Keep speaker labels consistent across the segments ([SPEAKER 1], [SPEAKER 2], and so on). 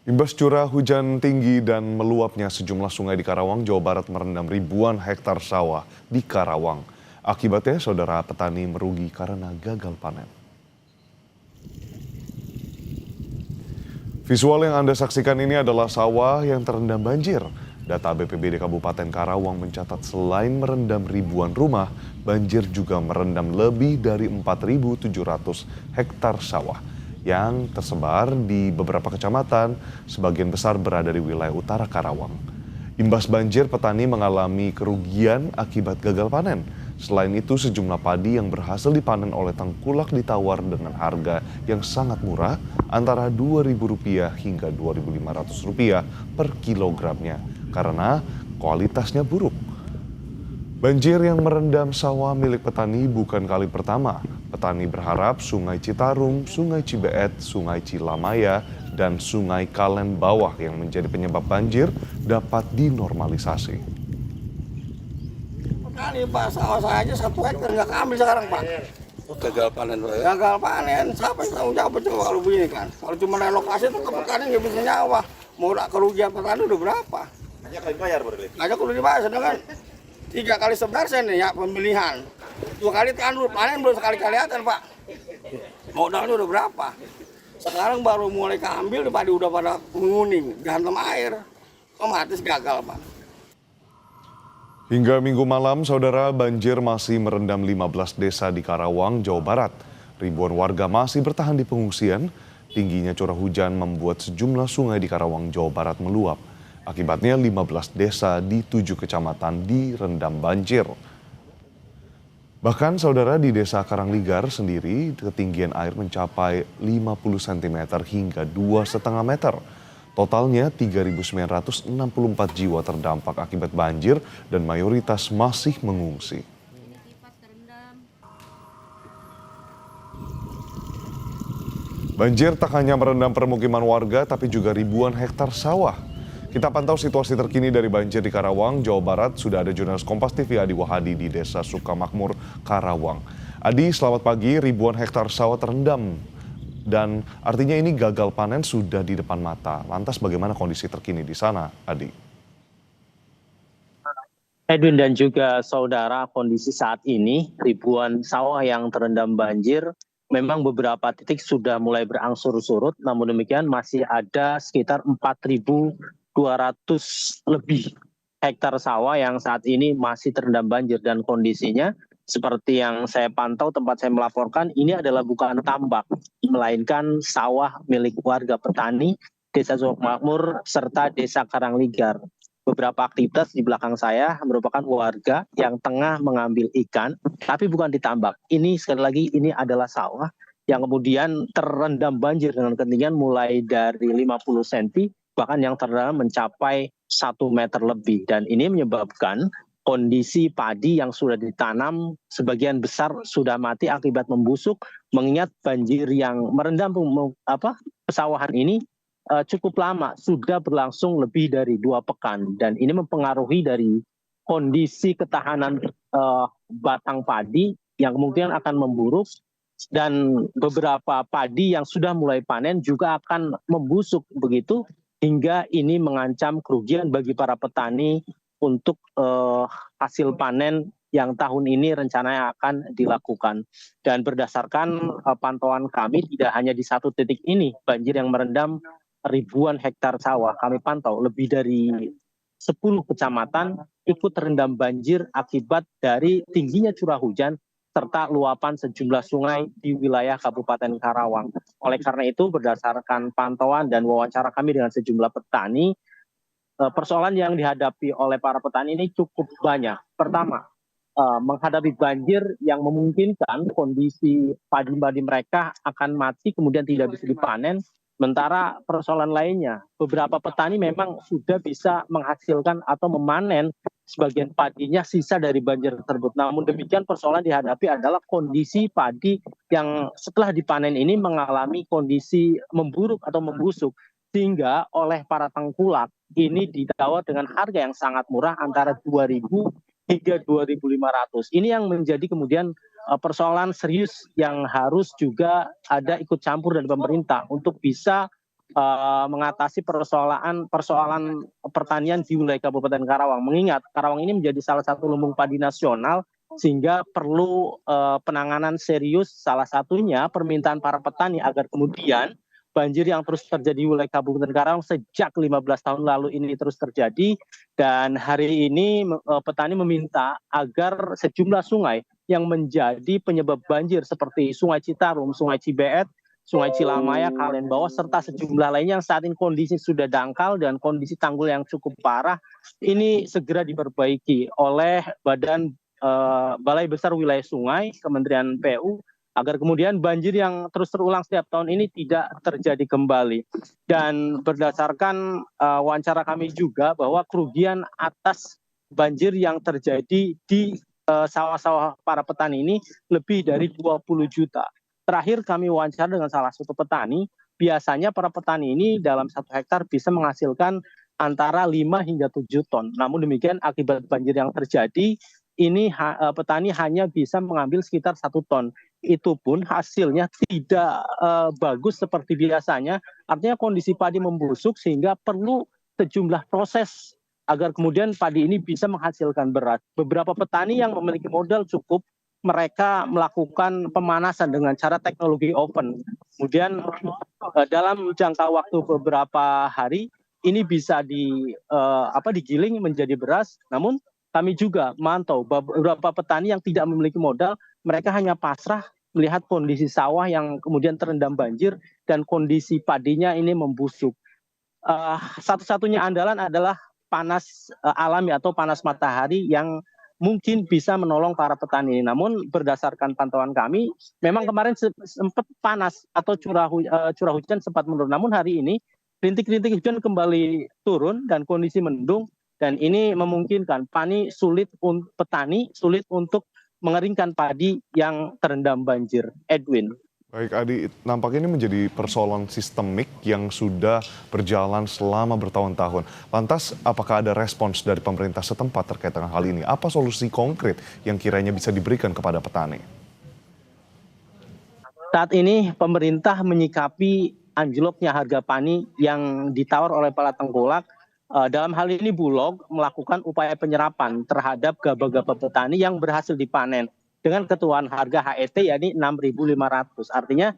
[SPEAKER 1] Imbas curah hujan tinggi dan meluapnya sejumlah sungai di Karawang, Jawa Barat merendam ribuan hektar sawah di Karawang. Akibatnya saudara petani merugi karena gagal panen. Visual yang Anda saksikan ini adalah sawah yang terendam banjir. Data BPBD Kabupaten Karawang mencatat selain merendam ribuan rumah, banjir juga merendam lebih dari 4.700 hektar sawah yang tersebar di beberapa kecamatan, sebagian besar berada di wilayah utara Karawang. Imbas banjir, petani mengalami kerugian akibat gagal panen. Selain itu, sejumlah padi yang berhasil dipanen oleh tengkulak ditawar dengan harga yang sangat murah, antara Rp2.000 hingga Rp2.500 per kilogramnya, karena kualitasnya buruk. Banjir yang merendam sawah milik petani bukan kali pertama. Petani berharap Sungai Citarum, Sungai Cibeet, Sungai Cilamaya, dan Sungai Kalen Bawah yang menjadi penyebab banjir dapat dinormalisasi.
[SPEAKER 2] Kali Pak, sawah saya aja 1 hektar nggak ambil sekarang Pak.
[SPEAKER 3] Gagal panen Pak ya?
[SPEAKER 2] Gagal panen, siapa yang tanggung jawab coba kalau begini kan? Kalau cuma relokasi itu ke petani nggak bisa nyawa. Mau kerugian petani udah berapa?
[SPEAKER 3] Hanya kali bayar berarti?
[SPEAKER 2] Ngajak udah dibayar sedangkan 3 kali sebenarnya nih ya pemilihan. 2 kali panen belum sekali kelihatan Pak. Modalnya udah berapa? Sekarang baru mulai keambil padi udah pada menguning, dihantam air. Otomatis gagal Pak.
[SPEAKER 1] Hingga Minggu malam, saudara, banjir masih merendam 15 desa di Karawang, Jawa Barat. Ribuan warga masih bertahan di pengungsian. Tingginya curah hujan membuat sejumlah sungai di Karawang, Jawa Barat meluap. Akibatnya 15 desa di 7 kecamatan direndam banjir. Bahkan saudara, di desa Karangligar sendiri ketinggian air mencapai 50 cm hingga 2,5 meter. Totalnya 3.964 jiwa terdampak akibat banjir dan mayoritas masih mengungsi. Banjir tak hanya merendam permukiman warga tapi juga ribuan hektar sawah. Kita pantau situasi terkini dari banjir di Karawang, Jawa Barat. Sudah ada jurnalis Kompas TV Adi Wahadi di Desa Sukamakmur, Karawang. Adi, selamat pagi. Ribuan hektar sawah terendam dan artinya ini gagal panen sudah di depan mata. Lantas bagaimana kondisi terkini di sana, Adi?
[SPEAKER 4] Edwin dan juga saudara, kondisi saat ini ribuan sawah yang terendam banjir. Memang beberapa titik sudah mulai berangsur surut, namun demikian masih ada sekitar 4.200 lebih hektar sawah yang saat ini masih terendam banjir, dan kondisinya seperti yang saya pantau tempat saya melaporkan, ini adalah bukan tambak, melainkan sawah milik warga petani Desa Sukamakmur serta Desa Karangligar. Beberapa aktivitas di belakang saya merupakan warga yang tengah mengambil ikan, tapi bukan ditambak. Ini sekali lagi, ini adalah sawah yang kemudian terendam banjir dengan ketinggian mulai dari 50 cm, bahkan yang terendam mencapai 1 meter lebih. Dan ini menyebabkan kondisi padi yang sudah ditanam sebagian besar sudah mati akibat membusuk, mengingat banjir yang merendam pesawahan ini cukup lama, sudah berlangsung lebih dari 2 pekan, dan ini mempengaruhi dari kondisi ketahanan batang padi yang kemudian akan memburuk, dan beberapa padi yang sudah mulai panen juga akan membusuk begitu, hingga ini mengancam kerugian bagi para petani untuk hasil panen yang tahun ini rencananya akan dilakukan. Dan berdasarkan pantauan kami, tidak hanya di satu titik ini banjir yang merendam ribuan hektar sawah. Kami pantau lebih dari 10 kecamatan ikut terendam banjir akibat dari tingginya curah hujan serta luapan sejumlah sungai di wilayah Kabupaten Karawang. Oleh karena itu, berdasarkan pantauan dan wawancara kami dengan sejumlah petani, persoalan yang dihadapi oleh para petani ini cukup banyak. Pertama, menghadapi banjir yang memungkinkan kondisi padi-padi mereka akan mati kemudian tidak bisa dipanen. Sementara persoalan lainnya, beberapa petani memang sudah bisa menghasilkan atau memanen sebagian padinya sisa dari banjir tersebut. Namun demikian, persoalan dihadapi adalah kondisi padi yang setelah dipanen ini mengalami kondisi memburuk atau membusuk, sehingga oleh para tengkulak ini ditawar dengan harga yang sangat murah, antara 2.000 hingga 2.500. Ini yang menjadi kemudian persoalan serius yang harus juga ada ikut campur dari pemerintah untuk bisa mengatasi persoalan pertanian di wilayah Kabupaten Karawang. Mengingat Karawang ini menjadi salah satu lumbung padi nasional sehingga perlu penanganan serius, salah satunya permintaan para petani agar kemudian banjir yang terus terjadi di wilayah Kabupaten Karawang sejak 15 tahun lalu ini terus terjadi, dan hari ini petani meminta agar sejumlah sungai yang menjadi penyebab banjir seperti Sungai Citarum, Sungai Cibeet, Sungai Cilamaya, Kalenbawah, serta sejumlah lainnya yang saat ini kondisi sudah dangkal dan kondisi tanggul yang cukup parah, ini segera diperbaiki oleh Balai Besar Wilayah Sungai, Kementerian PU, agar kemudian banjir yang terus terulang setiap tahun ini tidak terjadi kembali. Dan berdasarkan wawancara kami juga bahwa kerugian atas banjir yang terjadi di sawah-sawah para petani ini lebih dari 20 juta. Terakhir kami wawancara dengan salah satu petani, biasanya para petani ini dalam 1 hektar bisa menghasilkan antara 5 hingga 7 ton. Namun demikian akibat banjir yang terjadi, ini petani hanya bisa mengambil sekitar 1 ton. Itu pun hasilnya tidak bagus seperti biasanya. Artinya kondisi padi membusuk sehingga perlu sejumlah proses agar kemudian padi ini bisa menghasilkan beras. Beberapa petani yang memiliki modal cukup, mereka melakukan pemanasan dengan cara teknologi oven. Kemudian dalam jangka waktu beberapa hari ini bisa digiling menjadi beras. Namun kami juga memantau beberapa petani yang tidak memiliki modal, mereka hanya pasrah melihat kondisi sawah yang kemudian terendam banjir dan kondisi padinya ini membusuk. Satu-satunya andalan adalah panas alami atau panas matahari yang mungkin bisa menolong para petani. Namun berdasarkan pantauan kami, memang kemarin sempat panas atau curah hujan sempat menurun. Namun hari ini rintik-rintik hujan kembali turun dan kondisi mendung, dan ini memungkinkan petani sulit untuk mengeringkan padi yang terendam banjir. Edwin.
[SPEAKER 1] Baik Adi, nampaknya ini menjadi persoalan sistemik yang sudah berjalan selama bertahun-tahun. Lantas, apakah ada respons dari pemerintah setempat terkait dengan hal ini? Apa solusi konkret yang kiranya bisa diberikan kepada petani?
[SPEAKER 4] Saat ini pemerintah menyikapi anjloknya harga padi yang ditawar oleh para tengkulak. Dalam hal ini Bulog melakukan upaya penyerapan terhadap gabah-gabah petani yang berhasil dipanen dengan ketentuan harga HET yakni 6.500. Artinya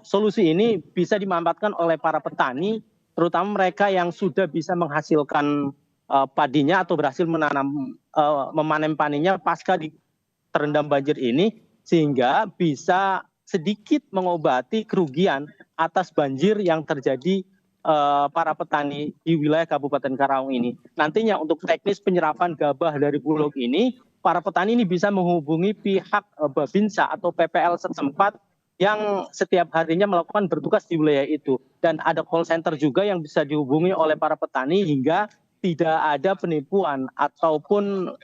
[SPEAKER 4] solusi ini bisa dimanfaatkan oleh para petani, terutama mereka yang sudah bisa menghasilkan padinya atau berhasil memanen paninya pasca terendam banjir ini, sehingga bisa sedikit mengobati kerugian atas banjir yang terjadi para petani di wilayah Kabupaten Karawang ini. Nantinya untuk teknis penyerapan gabah dari Bulog ini, para petani ini bisa menghubungi pihak Babinsa atau PPL setempat yang setiap harinya melakukan bertugas di wilayah itu. Dan ada call center juga yang bisa dihubungi oleh para petani hingga tidak ada penipuan ataupun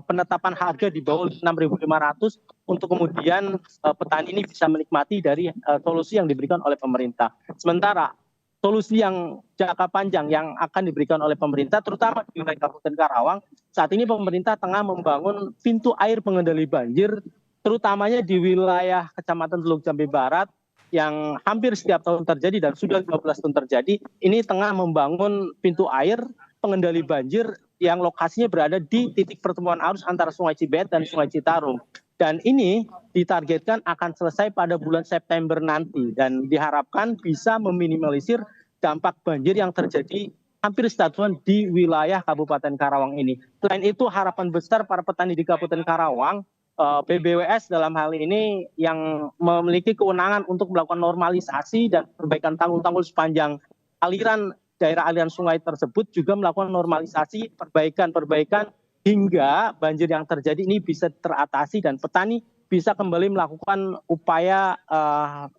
[SPEAKER 4] penetapan harga di bawah 6.500 untuk kemudian petani ini bisa menikmati dari solusi yang diberikan oleh pemerintah. Sementara solusi yang jangka panjang yang akan diberikan oleh pemerintah, terutama di wilayah Kabupaten Karawang, saat ini pemerintah tengah membangun pintu air pengendali banjir, terutamanya di wilayah Kecamatan Teluk Jambe Barat, yang hampir setiap tahun terjadi dan sudah 15 tahun terjadi. Ini tengah membangun pintu air pengendali banjir yang lokasinya berada di titik pertemuan arus antara Sungai Cibeet dan Sungai Citarum. Dan ini ditargetkan akan selesai pada bulan September nanti dan diharapkan bisa meminimalisir dampak banjir yang terjadi hampir setiap tahun di wilayah Kabupaten Karawang ini. Selain itu harapan besar para petani di Kabupaten Karawang, PBWS dalam hal ini yang memiliki kewenangan untuk melakukan normalisasi dan perbaikan tanggul-tanggul sepanjang aliran daerah aliran sungai tersebut, juga melakukan normalisasi perbaikan hingga banjir yang terjadi ini bisa teratasi dan petani bisa kembali melakukan upaya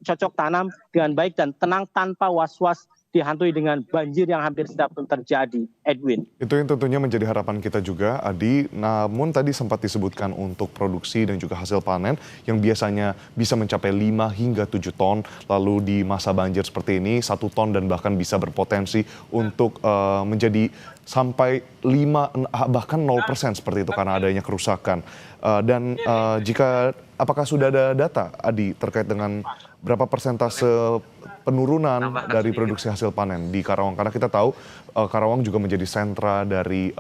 [SPEAKER 4] cocok tanam dengan baik dan tenang tanpa was-was dihantui dengan banjir yang hampir setiap tahun terjadi. Edwin.
[SPEAKER 1] Itu yang tentunya menjadi harapan kita juga, Adi. Namun tadi sempat disebutkan untuk produksi dan juga hasil panen yang biasanya bisa mencapai 5 hingga 7 ton. Lalu di masa banjir seperti ini 1 ton dan bahkan bisa berpotensi untuk menjadi sampai 5 bahkan 0% seperti itu karena adanya kerusakan. Apakah sudah ada data, Adi, terkait dengan berapa persentase penurunan dari produksi hasil panen di Karawang? Karena kita tahu Karawang juga menjadi sentra dari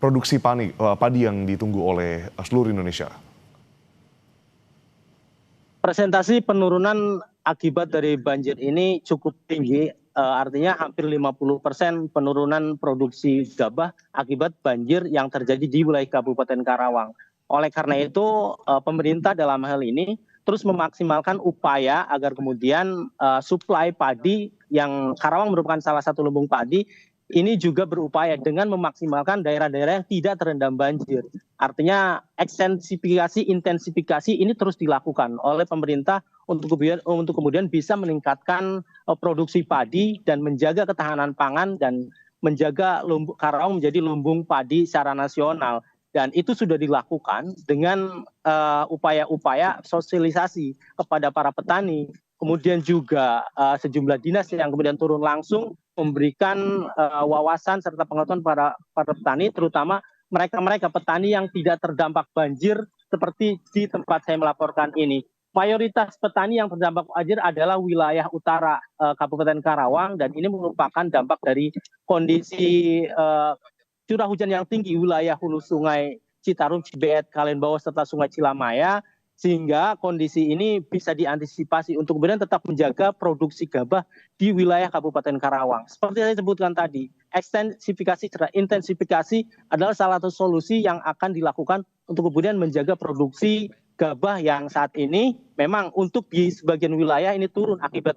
[SPEAKER 1] produksi padi yang ditunggu oleh seluruh Indonesia.
[SPEAKER 4] Presentasi penurunan akibat dari banjir ini cukup tinggi, artinya hampir 50% penurunan produksi gabah akibat banjir yang terjadi di wilayah Kabupaten Karawang. Oleh karena itu, pemerintah dalam hal ini terus memaksimalkan upaya agar kemudian suplai padi yang Karawang merupakan salah satu lumbung padi, ini juga berupaya dengan memaksimalkan daerah-daerah yang tidak terendam banjir. Artinya ekstensifikasi, intensifikasi ini terus dilakukan oleh pemerintah untuk kemudian bisa meningkatkan produksi padi dan menjaga ketahanan pangan dan menjaga Karawang menjadi lumbung padi secara nasional. Dan itu sudah dilakukan dengan upaya-upaya sosialisasi kepada para petani. Kemudian juga sejumlah dinas yang kemudian turun langsung memberikan wawasan serta pengetahuan para petani, terutama mereka petani yang tidak terdampak banjir seperti di tempat saya melaporkan ini. Mayoritas petani yang terdampak banjir adalah wilayah utara Kabupaten Karawang, dan ini merupakan dampak dari kondisi curah hujan yang tinggi wilayah hulu Sungai Citarum, Cibeet, Kalenbawa serta Sungai Cilamaya, sehingga kondisi ini bisa diantisipasi untuk kemudian tetap menjaga produksi gabah di wilayah Kabupaten Karawang. Seperti yang saya sebutkan tadi, ekstensifikasi serta intensifikasi adalah salah satu solusi yang akan dilakukan untuk kemudian menjaga produksi gabah yang saat ini memang untuk di sebagian wilayah ini turun akibat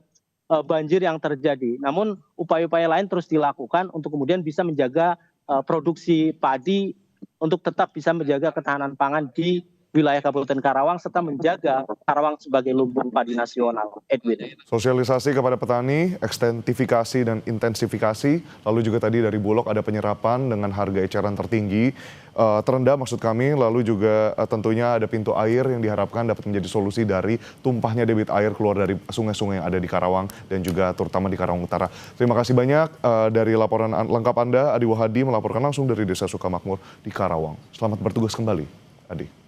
[SPEAKER 4] banjir yang terjadi. Namun upaya-upaya lain terus dilakukan untuk kemudian bisa menjaga produksi padi untuk tetap bisa menjaga ketahanan pangan di wilayah Kabupaten Karawang serta menjaga Karawang sebagai lumbung padi nasional. Edwin.
[SPEAKER 1] Sosialisasi kepada petani, ekstensifikasi dan intensifikasi, lalu juga tadi dari Bulog ada penyerapan dengan harga eceran tertinggi, terendah maksud kami, lalu juga tentunya ada pintu air yang diharapkan dapat menjadi solusi dari tumpahnya debit air keluar dari sungai-sungai yang ada di Karawang dan juga terutama di Karawang Utara. Terima kasih banyak dari laporan lengkap Anda, Adi Wahadi melaporkan langsung dari Desa Sukamakmur di Karawang. Selamat bertugas kembali, Adi.